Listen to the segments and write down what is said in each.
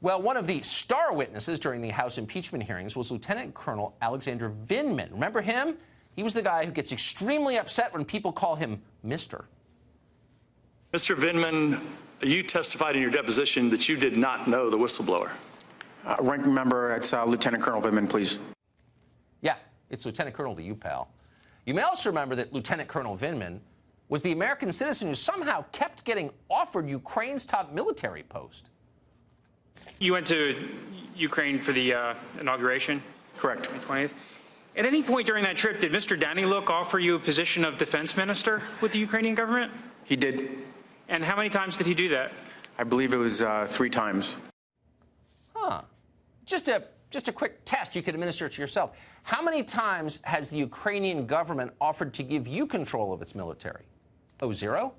Well, one of the star witnesses during the House impeachment hearings was Lieutenant Colonel Alexander Vindman. Remember him? He was the guy who gets extremely upset when people call him Mr. Mr. Vindman, you testified in your deposition that you did not know the whistleblower. Ranking member, it's Lieutenant Colonel Vindman, please. Yeah, it's Lieutenant Colonel to you, pal. You may also remember that Lieutenant Colonel Vindman was the American citizen who somehow kept getting offered Ukraine's top military post. You went to Ukraine for the inauguration? Correct. May 20th. At any point during that trip, did Mr. Daniluk offer you a position of defense minister with the Ukrainian government? He did. And how many times did he do that? I believe it was 3 times. Huh. Just a quick test. You could administer it to yourself. How many times has the Ukrainian government offered to give you control of its military? Oh, 0?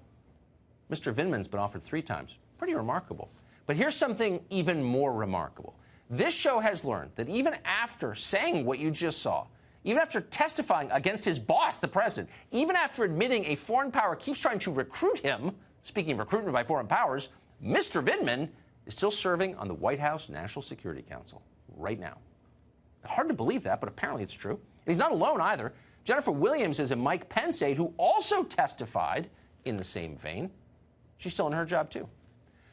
Mr. Vindman's been offered 3 times. Pretty remarkable. But here's something even more remarkable. This show has learned that even after saying what you just saw, even after testifying against his boss, the president, even after admitting a foreign power keeps trying to recruit him, speaking of recruitment by foreign powers, Mr. Vindman is still serving on the White House National Security Council right now. Hard to believe that, but apparently it's true. And he's not alone either. Jennifer Williams is a Mike Pence aide who also testified in the same vein. She's still in her job, too.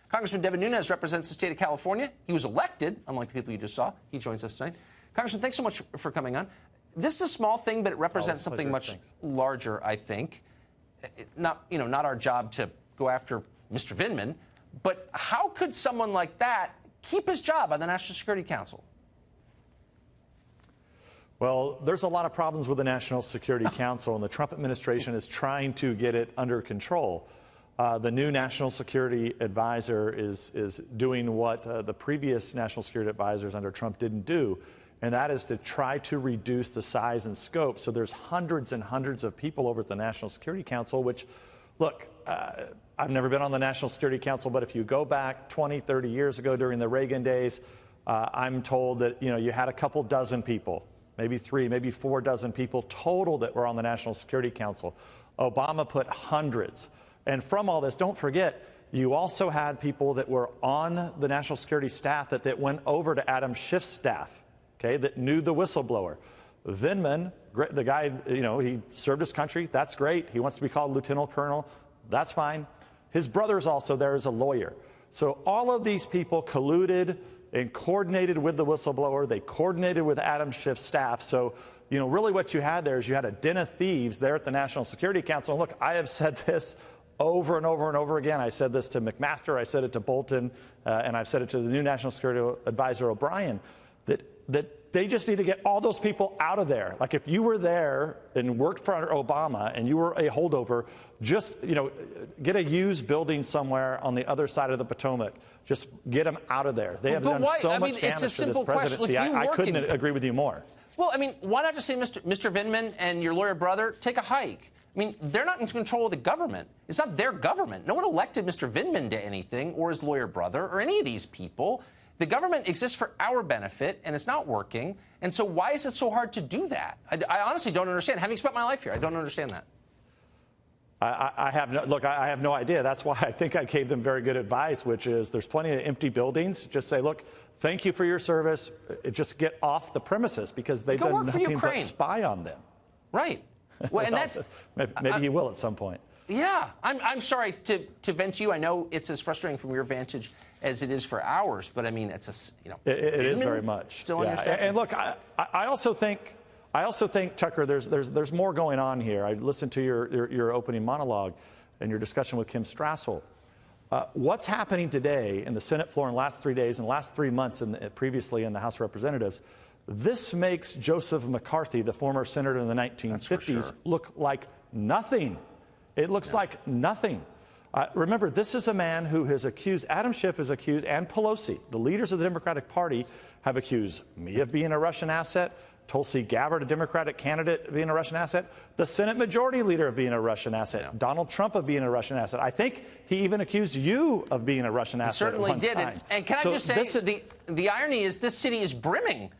Congressman Devin Nunes represents the state of California. He was elected, unlike the people you just saw. He joins us tonight. Congressman, thanks so much for coming on. This is a small thing, but it represents something much larger, I think. Not our job to go after Mr. Vindman, but how could someone like that keep his job on the National Security Council? Well, there's a lot of problems with the National Security Council, and the Trump administration is trying to get it under control. The new National Security Advisor is doing what the previous National Security Advisors under Trump didn't do, and that is to try to reduce the size and scope. So there's hundreds and hundreds of people over at the National Security Council, which, look, I've never been on the National Security Council, but if you go back 20, 30 years ago during the Reagan days, I'm told that, you had a couple dozen people, maybe 3, maybe 4 dozen people total that were on the National Security Council. Obama put hundreds. And from all this, don't forget, you also had people that were on the national security staff that went over to Adam Schiff's staff, okay, that knew the whistleblower. Vindman, the guy, he served his country. That's great. He wants to be called lieutenant colonel. That's fine. His brother's also there as a lawyer. So all of these people colluded and coordinated with the whistleblower. They coordinated with Adam Schiff's staff. So, really what you had there is you had a den of thieves there at the National Security Council. And look, I have said this over and over and over again. I said this to McMaster, I said it to Bolton, and I've said it to the new National Security Advisor O'Brien, that they just need to get all those people out of there. Like if you were there and worked for Obama and you were a holdover, just, get a used building somewhere on the other side of the Potomac. Just get them out of there. They have done so much damage to this presidency. I couldn't agree with you more. Well, why not just say, Mr. Vindman and your lawyer brother, take a hike? They're not in control of the government. It's not their government. No one elected Mr. Vindman to anything, or his lawyer brother, or any of these people. The government exists for our benefit, and it's not working. And so why is it so hard to do that? I honestly don't understand. Having spent my life here, I don't understand that. I have no idea. That's why I think I gave them very good advice, which is there's plenty of empty buildings. Just say, look, thank you for your service. Just get off the premises because they've done nothing but spy on them. Right. Well, and that's maybe he will at some point. Yeah, I'm sorry to vent to you. I know it's as frustrating from your vantage as it is for ours, but it's it is very much still on your staff. And look, I also think Tucker, there's more going on here. I listened to your opening monologue and your discussion with Kim Strassel. What's happening today in the Senate floor in the last 3 days and the last 3 months previously in the House of Representatives? This makes Joseph McCarthy, the former senator in the 1950s, look like nothing. It looks like nothing. Remember, this is a man who has accused, Adam Schiff has accused, and Pelosi, the leaders of the Democratic Party, have accused me of being a Russian asset, Tulsi Gabbard, a Democratic candidate, of being a Russian asset, the Senate Majority Leader of being a Russian asset, Donald Trump of being a Russian asset. I think he even accused you of being a Russian asset. He certainly did. And can I just say, the irony is this city is brimming